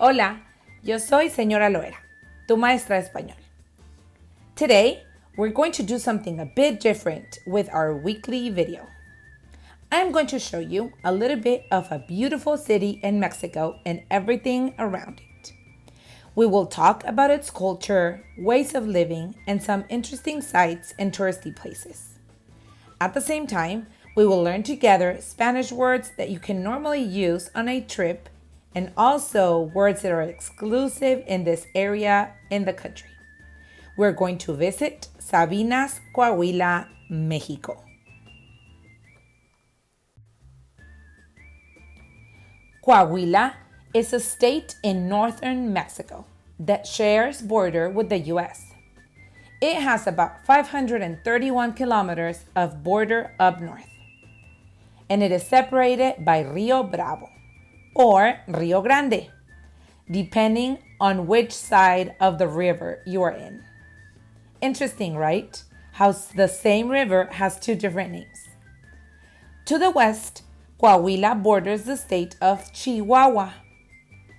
Hola, yo soy Señora Loera, tu maestra de español. Today, we're going to do something a bit different with our weekly video. I'm going to show you a little bit of a beautiful city in Mexico and everything around it. We will talk about its culture, ways of living, and some interesting sites and touristy places. At the same time, we will learn together Spanish words that you can normally use on a trip and also words that are exclusive in this area in the country. We're going to visit Sabinas, Coahuila, Mexico. Coahuila is a state in northern Mexico that shares border with the U.S. It has about 531 kilometers of border up north, and it is separated by Rio Bravo or Rio Grande, depending on which side of the river you are in. Interesting, right? How the same river has two different names. To the west, Coahuila borders the state of Chihuahua.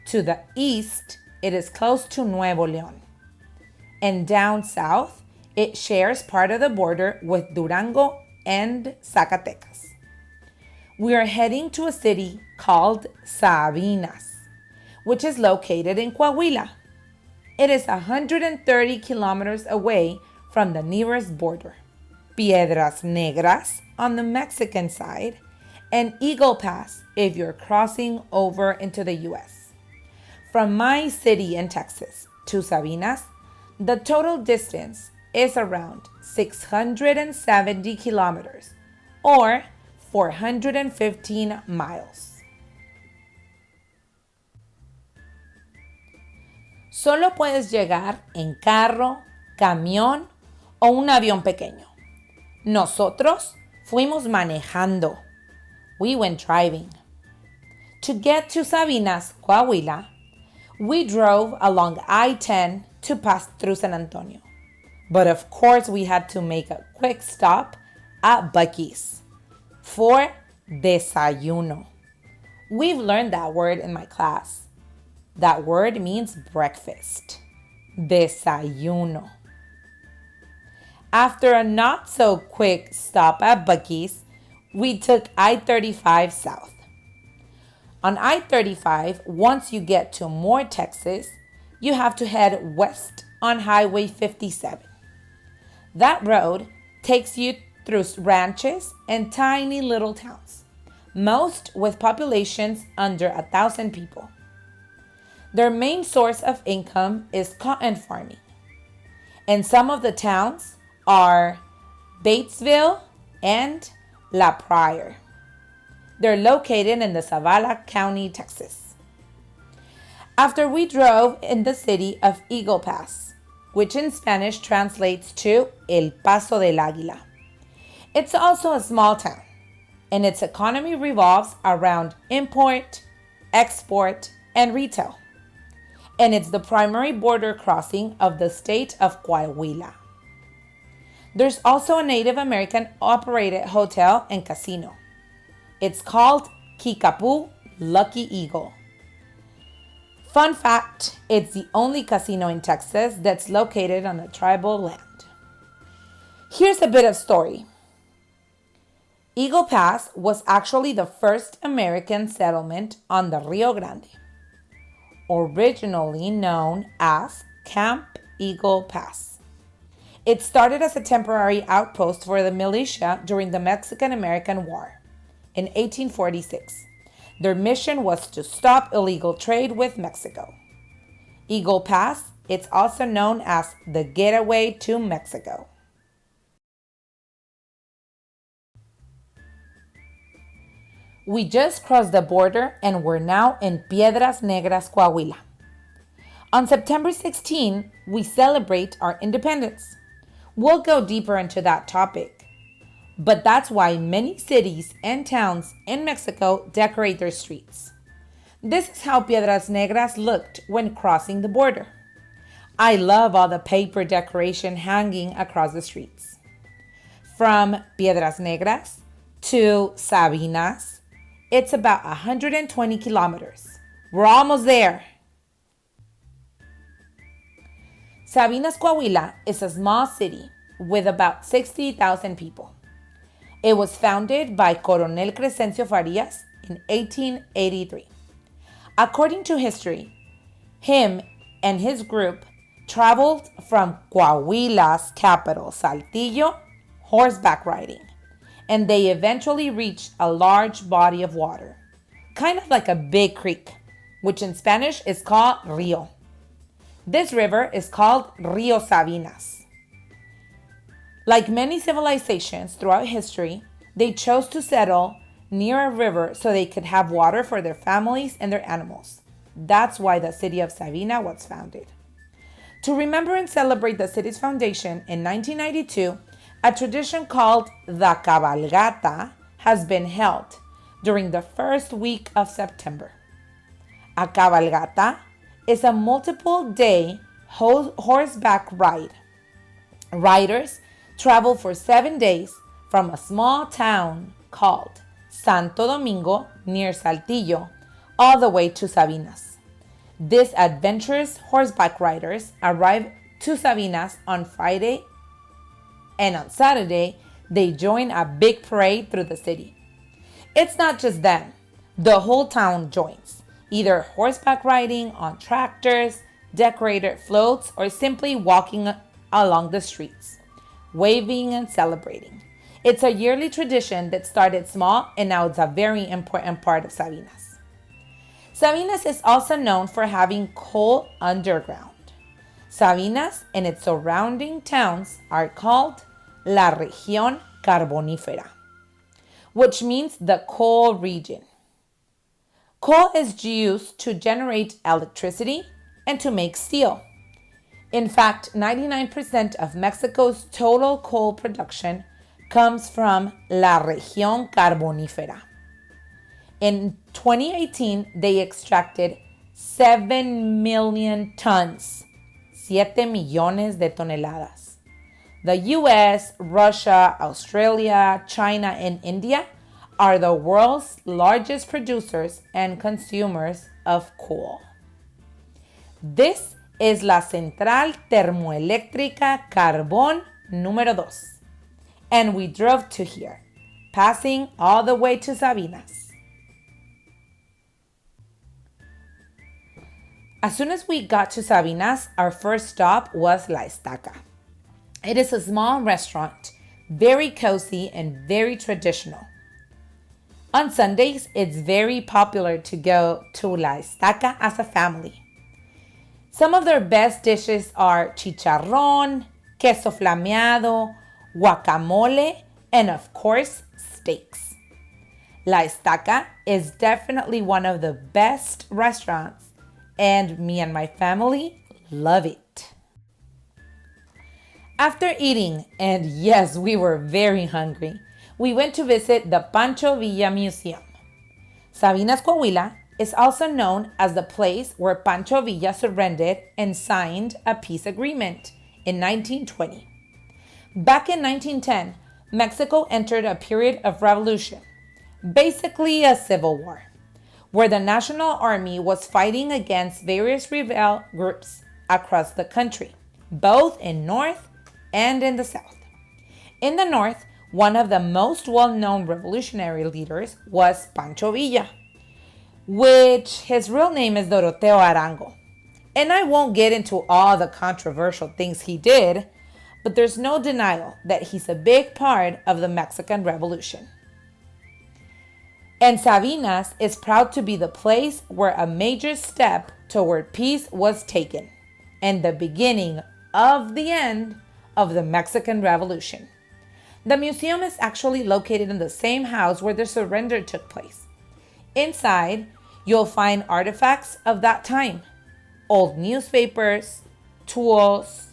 To the east, it is close to Nuevo León. And down south, it shares part of the border with Durango and Zacatecas. We are heading to a city called Sabinas, which is located in Coahuila. It is 130 kilometers away from the nearest border, Piedras Negras on the Mexican side, and Eagle Pass if you're crossing over into the U.S. From my city in Texas to Sabinas, the total distance is around 670 kilometers or 415 miles. Solo puedes llegar en carro, camión o un avión pequeño. Nosotros fuimos manejando. We went driving. To get to Sabinas, Coahuila, we drove along I-10 to pass through San Antonio. But of course, we had to make a quick stop at Buc-ee's for desayuno. We've learned that word in my class. That word means breakfast. Desayuno. After a not so quick stop at Buc-ee's, we took I-35 south. On I-35, once you get to Moore, Texas, you have to head west on Highway 57. That road takes you through ranches and tiny little towns, most with populations under 1,000 people. Their main source of income is cotton farming, and some of the towns are Batesville and La Pryor. They're located in the Zavala County, Texas. After we drove in the city of Eagle Pass, which in Spanish translates to El Paso del Águila. It's also a small town, and its economy revolves around import, export, and retail. And it's the primary border crossing of the state of Coahuila. There's also a Native American operated hotel and casino. It's called Kickapoo Lucky Eagle. Fun fact, it's the only casino in Texas that's located on a tribal land. Here's a bit of story. Eagle Pass was actually the first American settlement on the Rio Grande, originally known as Camp Eagle Pass. It started as a temporary outpost for the militia during the Mexican-American War in 1846. Their mission was to stop illegal trade with Mexico. Eagle Pass, it's also known as the Getaway to Mexico. We just crossed the border and we're now in Piedras Negras, Coahuila. On September 16, we celebrate our independence. We'll go deeper into that topic. But that's why many cities and towns in Mexico decorate their streets. This is how Piedras Negras looked when crossing the border. I love all the paper decoration hanging across the streets. From Piedras Negras to Sabinas, it's about 120 kilometers. We're almost there. Sabinas, Coahuila is a small city with about 60,000 people. It was founded by Coronel Crescencio Farias in 1883. According to history, him and his group traveled from Coahuila's capital, Saltillo, horseback riding, and they eventually reached a large body of water, kind of like a big creek, which in Spanish is called río. This river is called Río Sabinas. Like many civilizations throughout history, they chose to settle near a river so they could have water for their families and their animals. That's why the city of Sabina was founded. To remember and celebrate the city's foundation in 1992, a tradition called the Cabalgata has been held during the first week of September. A cabalgata is a multiple-day horseback ride. Riders travel for 7 days from a small town called Santo Domingo near Saltillo all the way to Sabinas. These adventurous horseback riders arrive to Sabinas on Friday, and on Saturday, they join a big parade through the city. It's not just them. The whole town joins, either horseback riding on tractors, decorated floats, or simply walking along the streets, waving and celebrating. It's a yearly tradition that started small and now it's a very important part of Sabinas. Sabinas is also known for having coal underground. Sabinas and its surrounding towns are called la Region Carbonífera, which means the coal region. Coal is used to generate electricity and to make steel. In fact, 99% of Mexico's total coal production comes from la Region Carbonífera. In 2018, they extracted 7 million tons, 7 millones de toneladas. The US, Russia, Australia, China, and India are the world's largest producers and consumers of coal. This es la Central Termoeléctrica Carbón número 2. And we drove to here, passing all the way to Sabinas. As soon as we got to Sabinas, our first stop was La Estaca. It is a small restaurant, very cozy and very traditional. On Sundays, it's very popular to go to La Estaca as a family. Some of their best dishes are chicharrón, queso flameado, guacamole, and of course, steaks. La Estaca is definitely one of the best restaurants, and me and my family love it. After eating, and yes, we were very hungry, we went to visit the Pancho Villa Museum. Sabinas, Coahuila is also known as the place where Pancho Villa surrendered and signed a peace agreement in 1920. Back in 1910, Mexico entered a period of revolution, basically a civil war, where the National Army was fighting against various rebel groups across the country, both in North and in the South. In the North, one of the most well-known revolutionary leaders was Pancho Villa, which his real name is Doroteo Arango. And I won't get into all the controversial things he did, but there's no denial that he's a big part of the Mexican Revolution. And Sabinas is proud to be the place where a major step toward peace was taken, and the beginning of the end of the Mexican Revolution. The museum is actually located in the same house where the surrender took place. Inside, you'll find artifacts of that time, old newspapers, tools,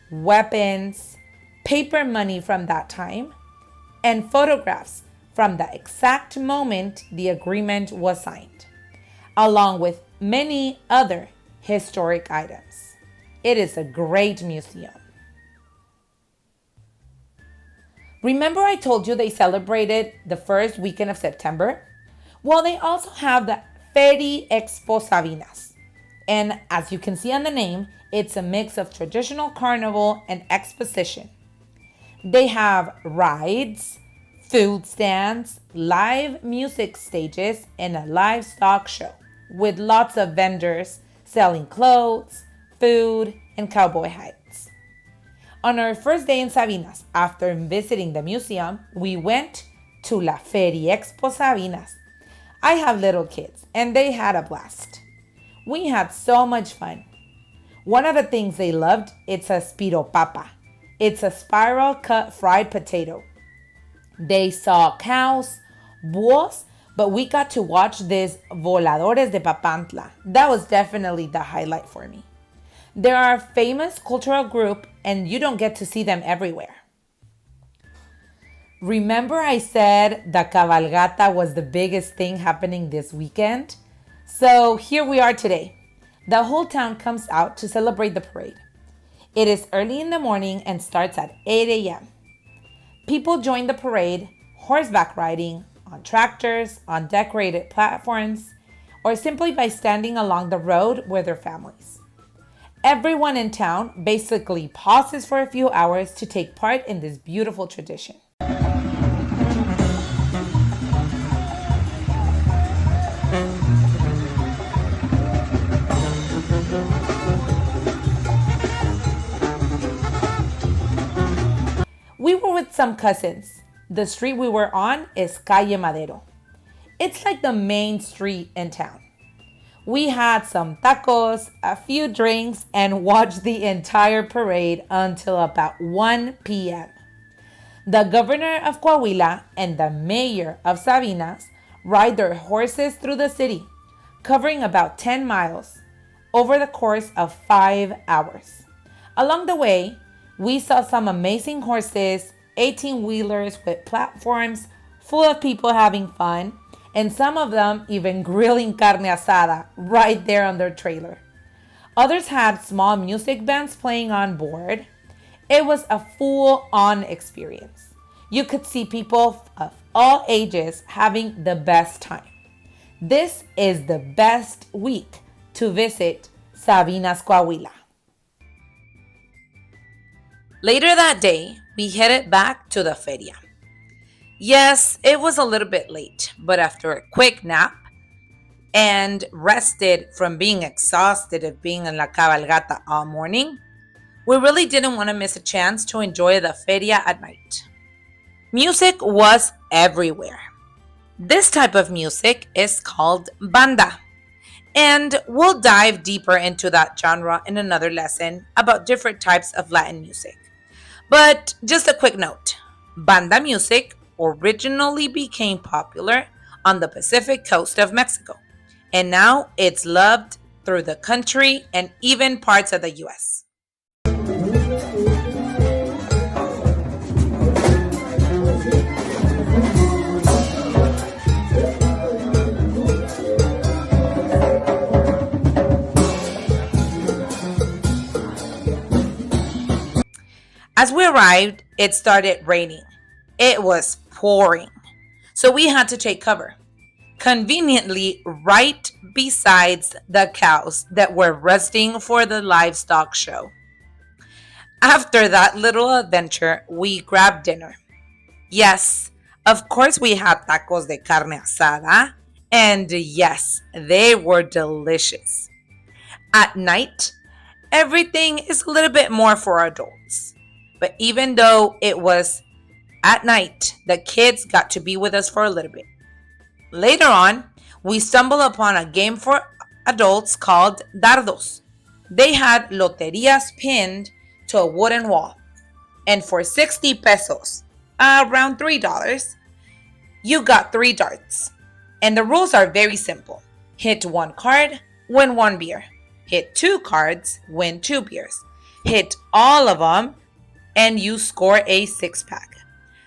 weapons, paper money from that time, and photographs from the exact moment the agreement was signed, along with many other historic items. It is a great museum. Remember I told you they celebrated the first weekend of September? Well, they also have the Feri Expo Sabinas. And as you can see on the name, it's a mix of traditional carnival and exposition. They have rides, food stands, live music stages, and a livestock show with lots of vendors selling clothes, food, and cowboy hats. On our first day in Sabinas, after visiting the museum, we went to La Feria Expo Sabinas. I have little kids, and they had a blast. We had so much fun. One of the things they loved, it's a spiropapa. It's a spiral cut fried potato. They saw cows, bulls, but we got to watch these voladores de Papantla. That was definitely the highlight for me. They are a famous cultural group and you don't get to see them everywhere. Remember I said the cabalgata was the biggest thing happening this weekend? So here we are today. The whole town comes out to celebrate the parade. It is early in the morning and starts at 8 a.m. People join the parade, horseback riding, on tractors, on decorated platforms, or simply by standing along the road with their families. Everyone in town basically pauses for a few hours to take part in this beautiful tradition. We were with some cousins. The street we were on is Calle Madero. It's like the main street in town. We had some tacos, a few drinks, and watched the entire parade until about 1 p.m. The governor of Coahuila and the mayor of Sabinas ride their horses through the city, covering about 10 miles over the course of 5 hours. Along the way, we saw some amazing horses, 18-wheelers with platforms full of people having fun, and some of them even grilling carne asada right there on their trailer. Others had small music bands playing on board. It was a full-on experience. You could see people of all ages having the best time. This is the best week to visit Sabinas, Coahuila. Later that day, we headed back to the feria. Yes, it was a little bit late, but after a quick nap and rested from being exhausted of being in La Cabalgata all morning, we really didn't want to miss a chance to enjoy the feria at night. Music was everywhere. This type of music is called banda, and we'll dive deeper into that genre in another lesson about different types of Latin music. But just a quick note, banda music originally became popular on the Pacific coast of Mexico, and now it's loved through the country and even parts of the US. As we arrived, it started raining. It was pouring, so we had to take cover, conveniently right besides the cows that were resting for the livestock show. After that little adventure, we grabbed dinner. Yes, of course we had tacos de carne asada, and yes, they were delicious. At night, everything is a little bit more for adults. But even though it was at night, the kids got to be with us for a little bit. Later on, we stumbled upon a game for adults called dardos. They had loterias pinned to a wooden wall. And for 60 pesos, around $3, you got 3 darts. And the rules are very simple. Hit 1 card, win 1 beer. Hit 2 cards, win 2 beers. Hit all of them, and you score a 6-pack.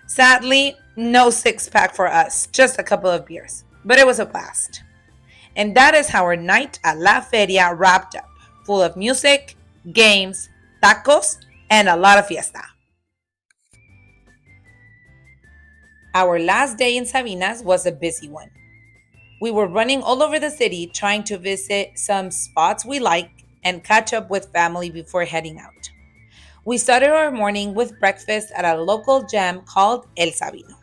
Sadly, no 6-pack for us, just a couple of beers, but it was a blast. And that is how our night at La Feria wrapped up, full of music, games, tacos, and a lot of fiesta. Our last day in Sabinas was a busy one. We were running all over the city trying to visit some spots we like and catch up with family before heading out. We started our morning with breakfast at a local gem called El Sabino.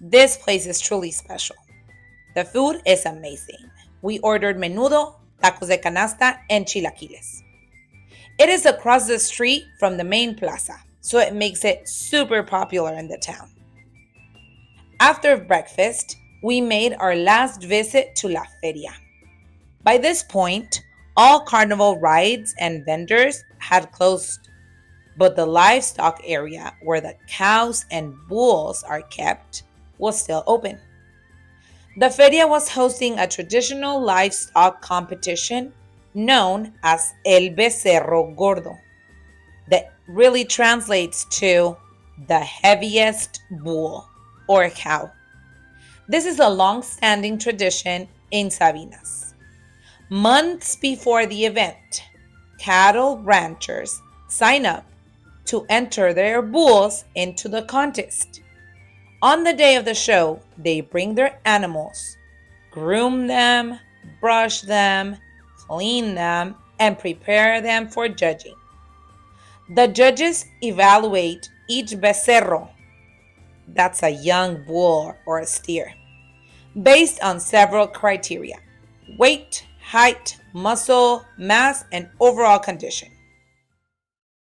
This place is truly special. The food is amazing. We ordered menudo, tacos de canasta, and chilaquiles. It is across the street from the main plaza, so it makes it super popular in the town. After breakfast, we made our last visit to La Feria. By this point, all carnival rides and vendors had closed, but the livestock area where the cows and bulls are kept was still open. The feria was hosting a traditional livestock competition known as El Becerro Gordo, that really translates to the heaviest bull or cow. This is a long-standing tradition in Sabinas. Months before the event, cattle ranchers sign up to enter their bulls into the contest. On the day of the show, they bring their animals, groom them, brush them, clean them, and prepare them for judging. The judges evaluate each becerro, that's a young bull or a steer, based on several criteria: weight, height, muscle, mass, and overall condition.